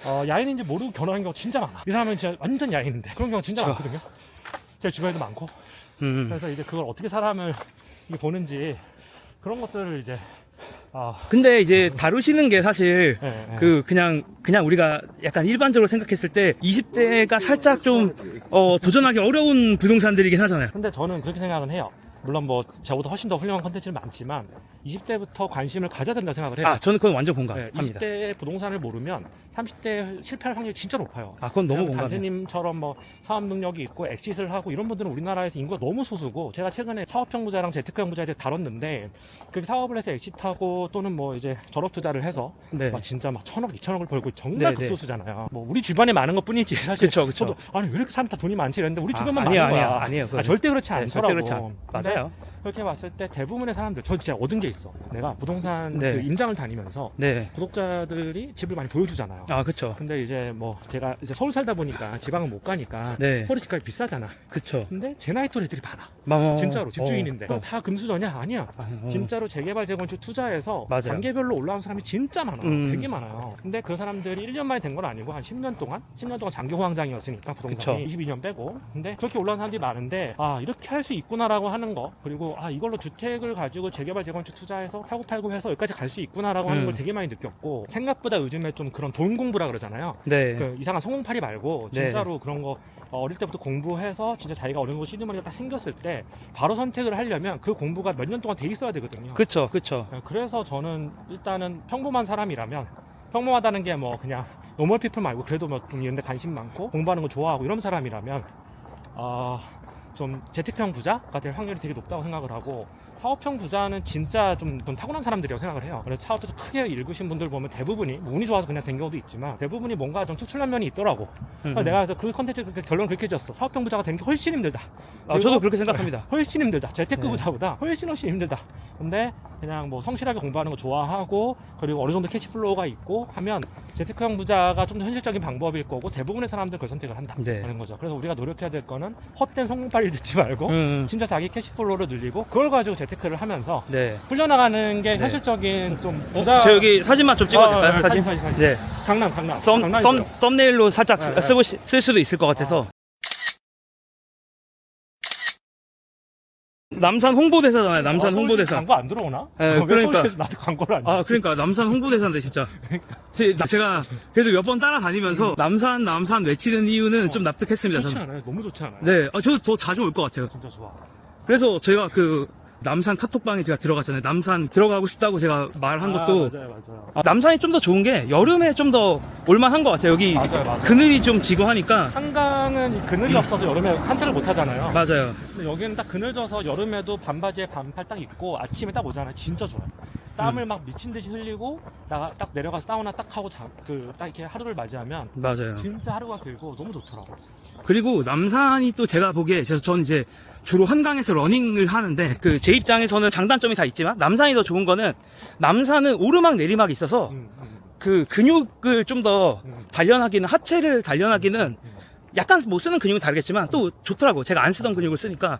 야인인지 모르고 결혼한 경우가 진짜 많아. 이 사람은 진짜 완전 야인인데 그런 경우가 진짜 그쵸. 많거든요. 제 주변에도 많고. 그래서 이제 그걸 어떻게 사람을 이게 보는지 그런 것들을 이제 근데 이제 다루시는 게 사실 네. 그냥 우리가 약간 일반적으로 생각했을 때 20대가 살짝 좀 도전하기 어려운 부동산들이긴 하잖아요. 근데 저는 그렇게 생각은 해요. 물론 뭐 저보다 훨씬 더 훌륭한 컨텐츠는 많지만 20대부터 관심을 가져야 된다고 생각을 해요. 저는 그건 완전 공감합니다. 20대 부동산을 모르면 30대 실패할 확률이 진짜 높아요. 그건 너무 공감해요. 단세님처럼 뭐 사업 능력이 있고 엑시트를 하고 이런 분들은 우리나라에서 인구가 너무 소수고 제가 최근에 사업형 부자랑 재테크형 부자에 대해 다뤘는데 그렇게 사업을 해서 엑시트하고 또는 뭐 이제 졸업 투자를 해서 네. 막 진짜 막 1,000억, 2,000억을 벌고 정말 네, 네. 극소수잖아요. 뭐 우리 주변에 많은 것 뿐이지 사실. 그쵸. 저도 아니 왜 이렇게 사람 다 돈이 많지 이랬는데 우리 주변만 아니에요, 많은 거야. 아니에요. 그건. 절대 그렇지 네, 않더라고. 절대 그렇지 근데 맞아요. 그렇게 봤을 때 대부분의 사람들 저 진짜 얻은 게 있어. 내가 부동산 네. 그 임장을 다니면서 네. 구독자들이 집을 많이 보여주잖아요. 그쵸. 근데 이제 뭐 제가 이제 서울 살다 보니까 지방은 못 가니까 네. 서울 집값이 비싸잖아. 그쵸. 근데 제 나이 또래 애들이 많아. 진짜로 집주인인데 어. 다 금수저냐? 아니야. 진짜로 재개발 재건축 투자해서 맞아요. 단계별로 올라온 사람이 진짜 많아. 음. 되게 많아요. 근데 그 사람들이 1년 만에 된 건 아니고 한 10년 동안 장기 호황장이었으니까 부동산이 22년 빼고. 근데 그렇게 올라온 사람들이 많은데 이렇게 할 수 있구나라고 하는 거 그리고 이걸로 주택을 가지고 재개발 재건축 투자해서 사고 팔고 해서 여기까지 갈 수 있구나라고 하는 걸 되게 많이 느꼈고 생각보다 요즘에 좀 그런 돈 공부라 그러잖아요. 네. 그 이상한 성공팔이 말고 네. 진짜로 그런 거 어릴 때부터 공부해서 진짜 자기가 어느 정도 시드머니가 딱 생겼을 때 바로 선택을 하려면 그 공부가 몇 년 동안 돼 있어야 되거든요. 그쵸. 그래서 저는 일단은 평범한 사람이라면 평범하다는 게 뭐 그냥 노멀 피플 말고 그래도 뭐 좀 이런 데 관심 많고 공부하는 거 좋아하고 이런 사람이라면 좀 재테크형 부자가 될 확률이 되게 높다고 생각을 하고 사업형 부자는 진짜 좀 타고난 사람들이라고 생각을 해요. 그래서 사업에서 크게 읽으신 분들 보면 대부분이 뭐 운이 좋아서 그냥 된 경우도 있지만 대부분이 뭔가 좀 특출난 면이 있더라고. 그래서 내가 그래서 그 컨텐츠 결론을 그렇게 지었어. 사업형 부자가 되는 게 훨씬 힘들다. 저도 그렇게 생각합니다. 훨씬 힘들다. 재테크 네. 부자보다 훨씬 힘들다. 근데 그냥 뭐 성실하게 공부하는 거 좋아하고 그리고 어느 정도 캐시플로우가 있고 하면 재테크형 부자가 좀 더 현실적인 방법일 거고 대부분의 사람들은 그 선택을 한다는 네. 거죠. 그래서 우리가 노력해야 될 거는 헛된 성공팔이 듣지 말고 진짜 자기 캐시플로우를 늘리고 그걸 가지고 재테크를 하면서 네. 풀려나가는 게 네. 현실적인 좀 부자. 저 여기 사진만 좀 찍어도 될까요? 사진. 네. 강남. 썸네일로 살짝 네. 쓸 수도 있을 것 같아서. 남산 홍보대사잖아요. 남산 홍보대사. 광고 안 들어오나? 네, 그러니까. 나도 광고를 안. 그러니까 남산 홍보대사인데 진짜. 제가 그래도 몇 번 따라다니면서 남산 외치는 이유는 좀 납득했습니다. 좋지 저는. 않아요? 너무 좋지 않아요? 네, 저도 더 자주 올 것 같아요. 진짜 좋아. 그래서 제가 남산 카톡방에 제가 들어갔잖아요. 남산 들어가고 싶다고 제가 말한 것도 맞아요. 남산이 좀 더 좋은 게 여름에 좀 더 올만한 것 같아요. 여기 맞아요. 그늘이 좀 지고 하니까. 한강은 그늘이 없어서 여름에 산책을 못 하잖아요. 맞아요. 근데 여기는 딱 그늘 져서 여름에도 반바지에 반팔 딱 입고 아침에 딱 오잖아요. 진짜 좋아요. 땀을 막 미친 듯이 흘리고 딱 내려가서 사우나 딱 하고 딱 이렇게 하루를 맞이하면 맞아요. 진짜 하루가 길고 너무 좋더라고요. 그리고 남산이 또 제가 보기에 저는 이제 주로 한강에서 러닝을 하는데 그 제 입장에서는 장단점이 다 있지만 남산이 더 좋은 거는 남산은 오르막 내리막이 있어서 그 근육을 좀 더 단련하기는 하체를 단련하기는 약간 뭐 쓰는 근육은 다르겠지만 또 좋더라고. 제가 안 쓰던 근육을 쓰니까.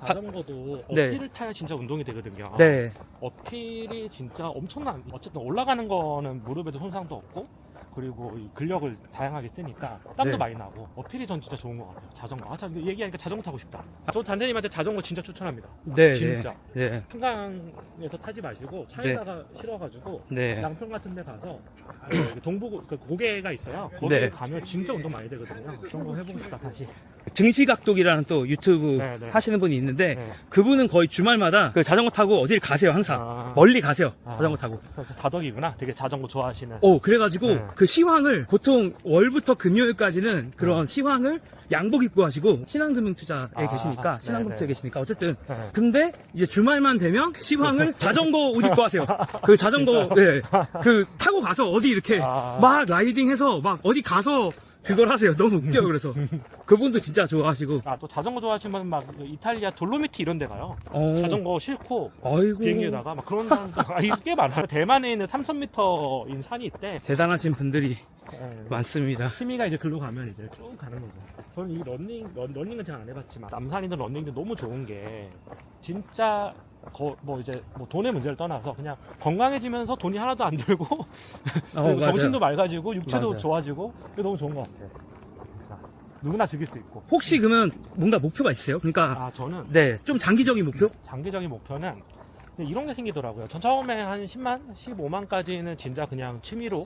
자전거도 네. 어필을 타야 진짜 운동이 되거든요. 네. 어필이 진짜 엄청난, 어쨌든 올라가는 거는 무릎에도 손상도 없고, 그리고 이 근력을 다양하게 쓰니까 땀도 네. 많이 나고, 어필이 전 진짜 좋은 것 같아요. 자전거. 얘기하니까 자전거 타고 싶다. 저 단장님한테 자전거 진짜 추천합니다. 네. 진짜. 네. 한강에서 타지 마시고 차에다가 실어가지고 네. 양평 같은 데 가서 동부 고개가 있어요. 거기에 네. 가면 진짜 운동 많이 되거든요. 그런 거 해보고 싶다 다시. 증시각독이라는 또 유튜브 네, 네. 하시는 분이 있는데 네. 그분은 거의 주말마다 그 자전거 타고 어딜 가세요. 항상 멀리 가세요. 자전거 타고. 자덕이구나. 되게 자전거 좋아하시는. 그래가지고 네. 그 시황을 보통 월부터 금요일까지는 그런 시황을 양복 입고 하시고 신한금융투자에 계시니까 신한금투자에 계시니까 어쨌든 근데 이제 주말만 되면 시황을 자전거 옷 입고 하세요. 그 자전거 그 타고 가서 어디 이렇게 막 라이딩해서 막 어디 가서 그걸 하세요. 너무 웃겨요. 그래서 그분도 진짜 좋아하시고. 또 자전거 좋아하시면 막 이탈리아 돌로미티 이런 데 가요. 자전거 싣고 아이고. 비행기에다가 막 그런 사람도 꽤 많아요. 대만에 있는 3,000m인 산이 있대. 대단하신 분들이 많습니다. 취미가 이제 글로 가면 이제 쭉 가는 거죠. 저는 이 러닝은 제가 안 해봤지만 남산이든 러닝도 너무 좋은 게 진짜 돈의 문제를 떠나서 그냥 건강해지면서 돈이 하나도 안 들고 그리고 정신도 맑아지고 육체도 맞아요. 좋아지고 그게 너무 좋은 것 같아요. 자, 누구나 즐길 수 있고. 혹시 그러면 뭔가 목표가 있어요? 그러니까 저는 좀 장기적인 목표? 장기적인 목표는 이런 게 생기더라고요. 전 처음에 한 10만, 15만까지는 진짜 그냥 취미로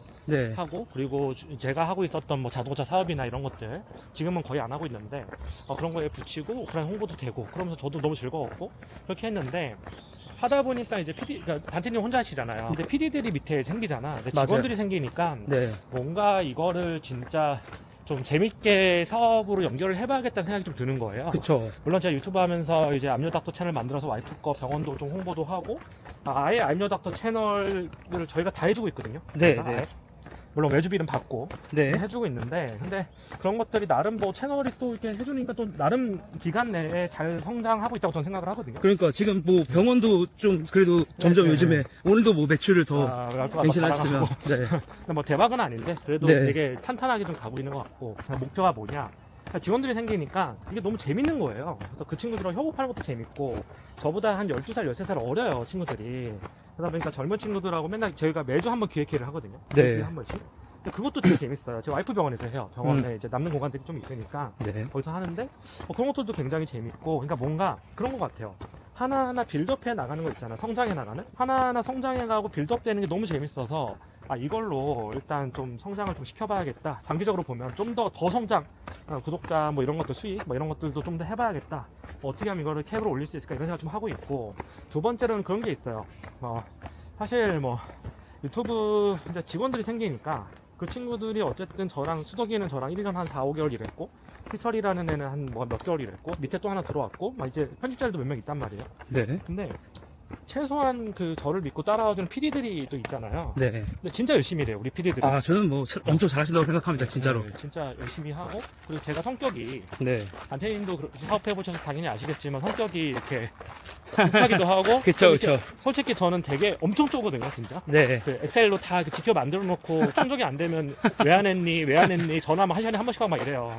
하고, 그리고 제가 하고 있었던 뭐 자동차 사업이나 이런 것들 지금은 거의 안 하고 있는데 그런 거에 붙이고 오프라인 홍보도 되고 그러면서 저도 너무 즐거웠고 그렇게 했는데 하다 보니까 이제 그러니까 단테님 혼자 하시잖아요. 근데 PD들이 밑에 생기잖아. 직원들이 생기니까 뭔가 이거를 진짜 좀 재밌게 사업으로 연결을 해봐야겠다는 생각이 좀 드는 거예요. 그쵸. 물론 제가 유튜브 하면서 이제 암요닥터 채널 만들어서 와이프 거 병원도 좀 홍보도 하고, 아예 암요닥터 채널을 저희가 다 해주고 있거든요. 네. 물론 외주비는 받고 해주고 있는데, 근데 그런 것들이 나름 뭐 채널이 또 이렇게 해주니까 또 나름 기간 내에 잘 성장하고 있다고 저는 생각을 하거든요. 그러니까 지금 뭐 병원도 좀 그래도 점점 요즘에 오늘도 뭐 매출을 더 갱신했으면 근데 뭐 대박은 아닌데 그래도 되게 탄탄하게 좀 가고 있는 것 같고, 목표가 뭐냐? 직원들이 생기니까 이게 너무 재밌는 거예요. 그래서 그 친구들하고 협업하는 것도 재밌고, 저보다 한 12살, 13살 어려요, 친구들이. 그러다 보니까 젊은 친구들하고 맨날 저희가 매주 한번 기획회를 하거든요. 매주에 한 번씩. 근데 그것도 되게 재밌어요. 제 와이프 병원에서 해요. 병원에 이제 남는 공간들이 좀 있으니까 거기서 하는데 그런 것들도 굉장히 재밌고, 그러니까 뭔가 그런 것 같아요. 하나하나 빌드업해 나가는 거 있잖아. 성장해 나가는? 하나하나 성장해 가고 빌드업 되는 게 너무 재밌어서 이걸로 일단 좀 성장을 좀 시켜봐야겠다. 장기적으로 보면 좀 더 성장, 구독자 뭐 이런 것도 수익 뭐 이런 것들도 좀 더 해봐야겠다. 어떻게 하면 이거를 캡으로 올릴 수 있을까 이런 생각 좀 하고 있고, 두 번째로는 그런 게 있어요. 사실 뭐 유튜브 이제 직원들이 생기니까 그 친구들이 어쨌든 수덕이는 저랑 1년 한 4, 5개월 일했고, 희철이라는 애는 한 몇 개월 일했고, 밑에 또 하나 들어왔고, 이제 편집자들도 몇 명 있단 말이에요. 근데 최소한 저를 믿고 따라와주는 PD들이 또 있잖아요. 근데 진짜 열심히 일해요, 우리 PD들이. 저는 뭐 엄청 잘하신다고 생각합니다, 진짜로. 진짜 열심히 하고, 그리고 제가 성격이 안태님도 사업해보셔서 당연히 아시겠지만 성격이 이렇게 급하기도 하고. 그쵸. 솔직히 저는 되게 엄청 쪼거든요, 진짜. 그 엑셀로 다 지표 만들어 놓고 충족이 안 되면 왜 안 했니 전화만 한 시간에 한 번씩 하고 막 이래요.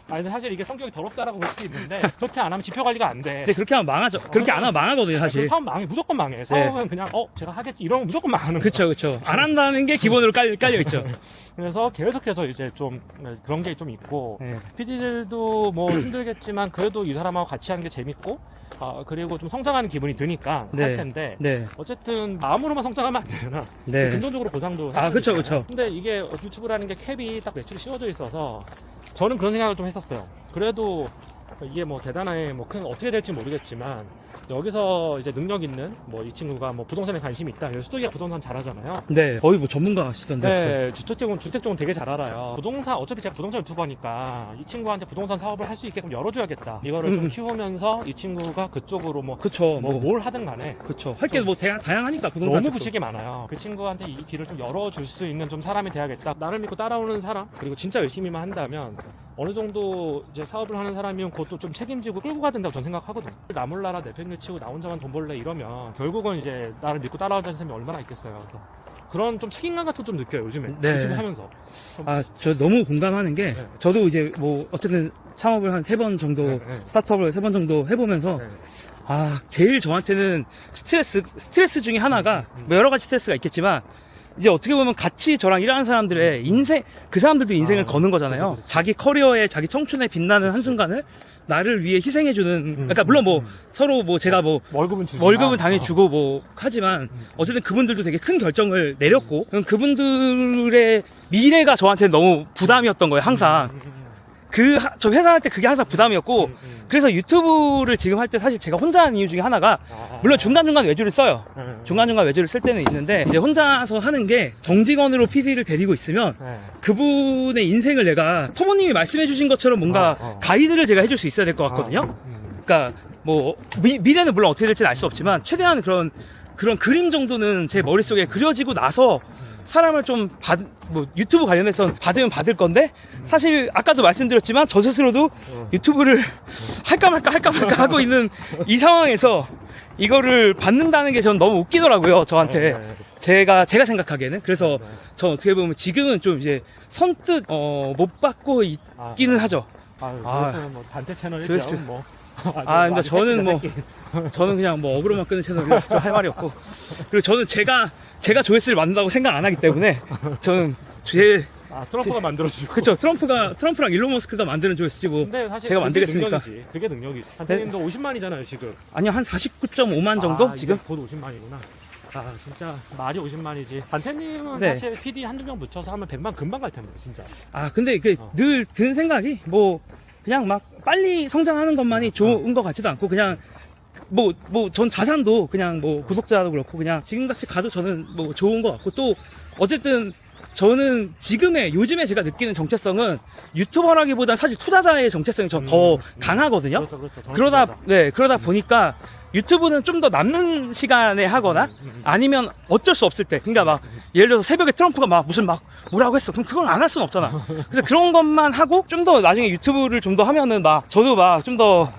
근데 사실 이게 성격이 더럽다라고 볼 수도 있는데 그렇게 안 하면 지표 관리가 안 돼. 그렇게 하면 망하죠. 그렇게 안 하면 망하거든요, 사실. 사업 무조건 망해. 사업은 그냥 제가 하겠지 이러면 무조건 망하는 거예요. 그쵸. 안 한다는 게 기본으로 깔려 있죠. 그래서 계속해서 이제 좀 그런 게 좀 있고, PD들도 뭐 힘들겠지만 그래도 이 사람하고 같이 하는 게 재밌고, 그리고 좀 성장하는 기분이 드니까 할 텐데, 어쨌든 마음으로만 성장하면 안 되잖아. 금전적으로 보상도. 그쵸. 근데 이게 유튜브라는 게 캡이 딱 매출이 씌워져 있어서 저는 그런 생각을 좀 했었어요. 그래도 이게 뭐 대단하게 뭐 큰 어떻게 될지 모르겠지만 여기서 이제 능력 있는 뭐 이 친구가 뭐 부동산에 관심이 있다. 수도기가 부동산 잘 하잖아요. 네, 거의 뭐 전문가시던데. 네, 주택 쪽은 되게 잘 알아요. 부동산, 어차피 제가 부동산 유튜버니까 이 친구한테 부동산 사업을 할 수 있게끔 열어줘야겠다. 이거를 좀 키우면서 이 친구가 그쪽으로 뭐, 그쵸. 뭘 하든 간에. 그쵸. 할 게 뭐 다양하니까 부동산. 너무 쪽도. 부식이 많아요. 그 친구한테 이 길을 좀 열어줄 수 있는 좀 사람이 돼야겠다. 나를 믿고 따라오는 사람, 그리고 진짜 열심히만 한다면 어느 정도 이제 사업을 하는 사람이면 그것도 좀 책임지고 끌고 가야 된다고 저는 생각하거든요. 나 몰라라 내팽개치고 나 혼자만 돈 벌래 이러면 결국은 이제 나를 믿고 따라오는 사람이 얼마나 있겠어요. 그래서 그런 좀 책임감 같은 거 좀 느껴요, 요즘에. 네. 유튜브 하면서. 아, 저 너무 공감하는 게, 네. 저도 이제 뭐, 어쨌든 창업을 한 3번 정도, 네. 스타트업을 3번 정도 해보면서, 네. 아, 제일 저한테는 스트레스 중에 하나가, 뭐 여러 가지 스트레스가 있겠지만, 이제 어떻게 보면 같이 저랑 일하는 사람들의 인생, 그 사람들도 인생을 거는 거잖아요. 그치. 자기 커리어에, 자기 청춘에 빛나는 한순간을 나를 위해 희생해주는, 그러니까 물론 뭐, 서로 뭐 제가 뭐, 월급은 주지. 월급은 당연히 주고 뭐 하지만 어쨌든 그분들도 되게 큰 결정을 내렸고 그분들의 미래가 저한테는 너무 부담이었던 거예요. 항상 저 회사 할 때 그게 항상 부담이었고 그래서 유튜브를 지금 할 때 사실 제가 혼자 하는 이유 중에 하나가 물론 중간중간 외주를 써요. 중간중간 외주를 쓸 때는 있는데 이제 혼자서 하는 게 정직원으로 PD를 데리고 있으면 그분의 인생을 내가 토모님이 말씀해 주신 것처럼 뭔가 가이드를 제가 해줄 수 있어야 될 것 같거든요. 그러니까 뭐 미래는 물론 어떻게 될지는 알 수 없지만 최대한 그런 그림 정도는 제 머릿속에 그려지고 나서 사람을 좀 뭐 유튜브 관련해서 받으면 받을 건데 사실 아까도 말씀드렸지만 저 스스로도 유튜브를 할까 말까 하고 있는 이 상황에서 이거를 받는다는 게 저는 너무 웃기더라고요, 저한테. 제가 생각하기에는. 그래서 전 어떻게 보면 지금은 좀 이제 선뜻 못 받고 있기는 하죠. 그래서 뭐 단체 채널이죠. 그래서- 뭐. 근데 저는 뭐, 저는 그냥 뭐 어그로만 끄는 채널이라 좀 할 말이 없고. 그리고 저는 제가 조회수를 만든다고 생각 안 하기 때문에, 저는 트럼프가 만들어주고. 그쵸, 트럼프랑 일론 머스크가 만드는 조회수지 뭐, 근데 사실 제가 그게 만들겠습니까? 능력이지. 그게 능력이지. 한태님도 50만이잖아요, 지금. 아니요, 한 49.5만 정도? 지금? 이제 곧 50만이구나. 진짜 말이 50만이지. 한태님은 네. 사실 PD 한두 명 붙여서 하면 100만 금방 갈 텐데, 진짜. 근데 늘 드는 생각이, 뭐, 그냥 막 빨리 성장하는 것만이 좋은 것 같지도 않고, 그냥, 전 자산도 그냥 뭐 구독자도 그렇고 그냥 지금같이 가도 저는 뭐 좋은 것 같고 또 어쨌든 저는 요즘에 제가 느끼는 정체성은 유튜버라기보다 사실 투자자의 정체성이 좀 더 강하거든요. 그렇죠. 그러다 보니까 유튜브는 좀 더 남는 시간에 하거나 아니면 어쩔 수 없을 때 그러니까 막 예를 들어서 새벽에 트럼프가 막 무슨 막 뭐라고 했어. 그럼 그걸 안 할 수는 없잖아. 그래서 그런 것만 하고 좀 더 나중에 유튜브를 좀 더 하면은 막 저도 막 좀 더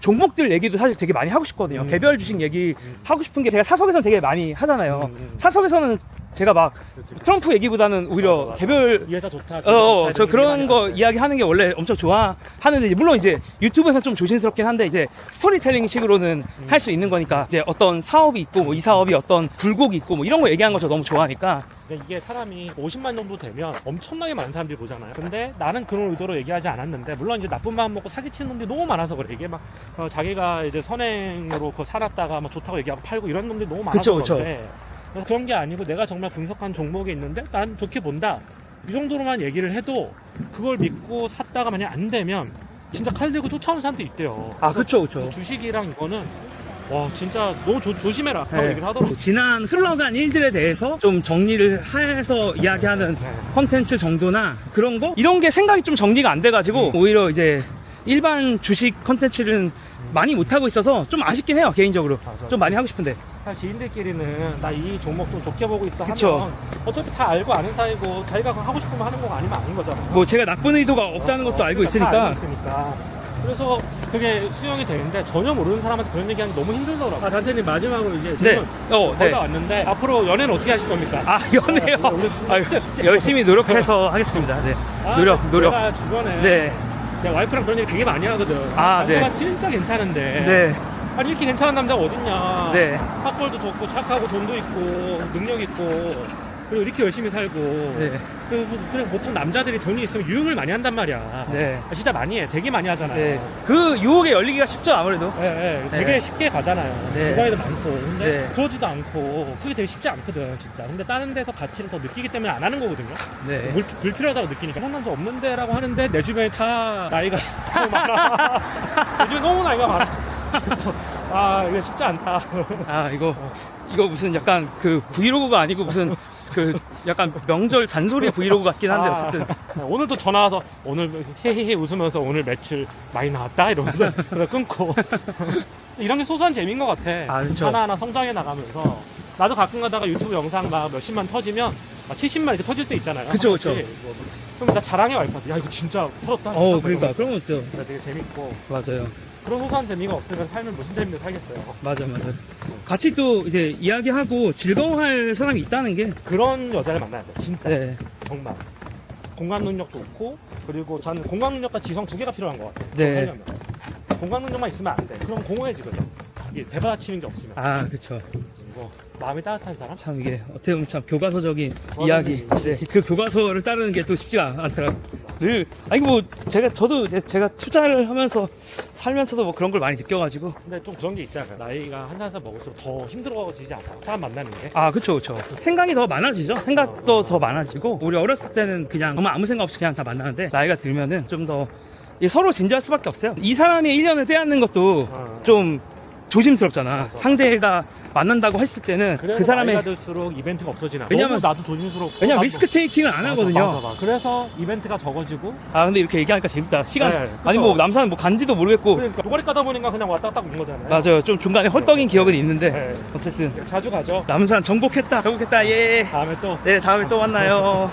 종목들 얘기도 사실 되게 많이 하고 싶거든요. 개별 주식 얘기 하고 싶은 게 제가 사석에서는 되게 많이 하잖아요. 사석에서는 제가 막 트럼프 얘기보다는 오히려 맞아. 개별 이 회사 좋다. 저 그런 거 이야기하는 게 원래 엄청 좋아하는데 이제 물론 이제 유튜브에서 좀 조심스럽긴 한데 이제 스토리텔링 식으로는 할 수 있는 거니까 이제 어떤 사업이 있고 뭐 이 사업이 어떤 굴곡이 있고 뭐 이런 거 얘기하는 거 저 너무 좋아하니까 이게 사람이 50만 정도 되면 엄청나게 많은 사람들이 보잖아요. 근데 나는 그런 의도로 얘기하지 않았는데 물론 이제 나쁜 마음 먹고 사기치는 놈들이 너무 많아서 그래. 이게 막 자기가 이제 선행으로 그거 살았다가 막 좋다고 얘기하고 팔고 이런 놈들이 너무 많아서 그런데 그런 게 아니고 내가 정말 분석한 종목이 있는데 난 좋게 본다. 이 정도로만 얘기를 해도 그걸 믿고 샀다가 만약 안 되면 진짜 칼 들고 쫓아오는 사람도 있대요. 그쵸. 주식이랑 이거는 와 진짜 너무 조심해라 하고 얘기를 하더라고요. 지난 흘러간 일들에 대해서 좀 정리를 해서 이야기하는 컨텐츠 정도나 그런 거 이런 게 생각이 좀 정리가 안 돼가지고 오히려 이제 일반 주식 컨텐츠는 많이 못하고 있어서 좀 아쉽긴 해요 개인적으로. 맞아. 좀 많이 하고 싶은데 사실 지인들끼리는 나 이 종목 좀 좋게 보고 있어 그쵸. 하면 어차피 다 알고 아는 사이고 자기가 하고 싶으면 하는 거가 아니면 아닌 거잖아. 뭐 제가 나쁜 의도가 없다는 것도 알고 있으니까 그래서 그게 수용이 되는데 전혀 모르는 사람한테 그런 얘기하는 게 너무 힘들더라고요. 단태님 마지막으로 이제 질문 거의 다 왔는데 앞으로 연애는 어떻게 하실 겁니까? 연애요? 숙제. 열심히 노력해서 하겠습니다. 네. 노력. 내가 주변에 네. 내 와이프랑 그런 얘기 되게 많이 하거든. 네. 남자가 진짜 괜찮은데 네. 아니 이렇게 괜찮은 남자가 어딨냐. 네. 학벌도 좋고 착하고 돈도 있고 능력 있고 그리고 이렇게 열심히 살고 네. 그리고 보통 남자들이 돈이 있으면 유흥을 많이 한단 말이야. 네. 진짜 많이 해. 되게 많이 하잖아요. 네. 그 유혹에 열리기가 쉽죠 아무래도. 되게 네. 쉽게 가잖아요. 네. 두바이도 많고. 근데 네. 그러지도 않고 그게 되게 쉽지 않거든 진짜. 근데 다른 데서 가치를 더 느끼기 때문에 안 하는 거거든요. 네. 불필요하다고 느끼니까. 그런 남자 없는데라고 하는데 내 주변에 다 나이가 너무 많아. 내 주변에 너무 나이가 많아. 아, 이게 쉽지 않다. 아, 이거 무슨 약간 그 브이로그가 아니고 무슨 그 약간 명절 잔소리 브이로그 같긴 한데 어쨌든. 오늘도 전화 와서 오늘 헤헤헤 웃으면서 오늘 매출 많이 나왔다 이러면서 그래서 끊고. 이런 게 소소한 재미인 것 같아. 아, 그쵸. 하나하나 성장해 나가면서 나도 가끔 가다가 유튜브 영상 막 몇십만 터지면 막 70만 이렇게 터질 때 있잖아요. 그쵸, 그쵸. 그럼 나 자랑해 와이프한테 야 이거 진짜 터졌다. 그러니까 그런 것도 되게 재밌고 맞아요. 그런 소소한 재미가 없으면 삶을 무슨 재미로 살겠어요. 맞아. 같이 또 이제 이야기하고 즐거워할 사람이 있다는 게. 그런 여자를 만나야 돼. 진짜. 네. 정말. 공감 능력도 좋고 그리고 저는 공감 능력과 지성 두 개가 필요한 것 같아요. 네. 하려면. 공감 능력만 있으면 안 돼. 그럼 공허해지거든. 이게 대받아치는 게 없으면. 아, 그쵸. 그리고 마음이 따뜻한 사람? 참 이게 어떻게 보면 참 교과서적인 맞아요. 이야기. 네. 그 교과서를 따르는 게 또 쉽지가 않더라고요. 아니 뭐 저도 이제 제가 투자를 하면서 살면서도 뭐 그런 걸 많이 느껴가지고. 근데 좀 그런 게 있잖아요. 나이가 한 살 먹을수록 더 힘들어지지 않아? 사람 만나는 게. 아, 그쵸. 생각이 더 많아지죠. 생각도 더 많아지고. 우리 어렸을 때는 그냥 정말 아무 생각 없이 그냥 다 만나는데 나이가 들면은 좀 더 서로 진지할 수밖에 없어요. 이 사람의 1년을 빼앗는 것도 좀 조심스럽잖아. 맞아. 상대가 만난다고 했을 때는 그래서 그 사람의, 나이가 들수록 이벤트가 없어지나. 왜냐면- 너무 나도 조심스럽고. 왜냐면 나도- 리스크 테이킹을 안 하거든요. 맞아. 그래서 이벤트가 적어지고. 아, 근데 이렇게 얘기하니까 재밌다. 시간. 네, 아니 그쵸. 뭐 남사는 뭐 간지도 모르겠고. 그러니까 노가리 까다 보니까 그냥 왔다 갔다 온 거잖아요. 맞아요. 좀 중간에 헐떡인 기억은 있는데. 네. 어쨌든 자주 가죠. 남산 정복했다. 예. 다음에 또. 네, 다음에 또 만나요.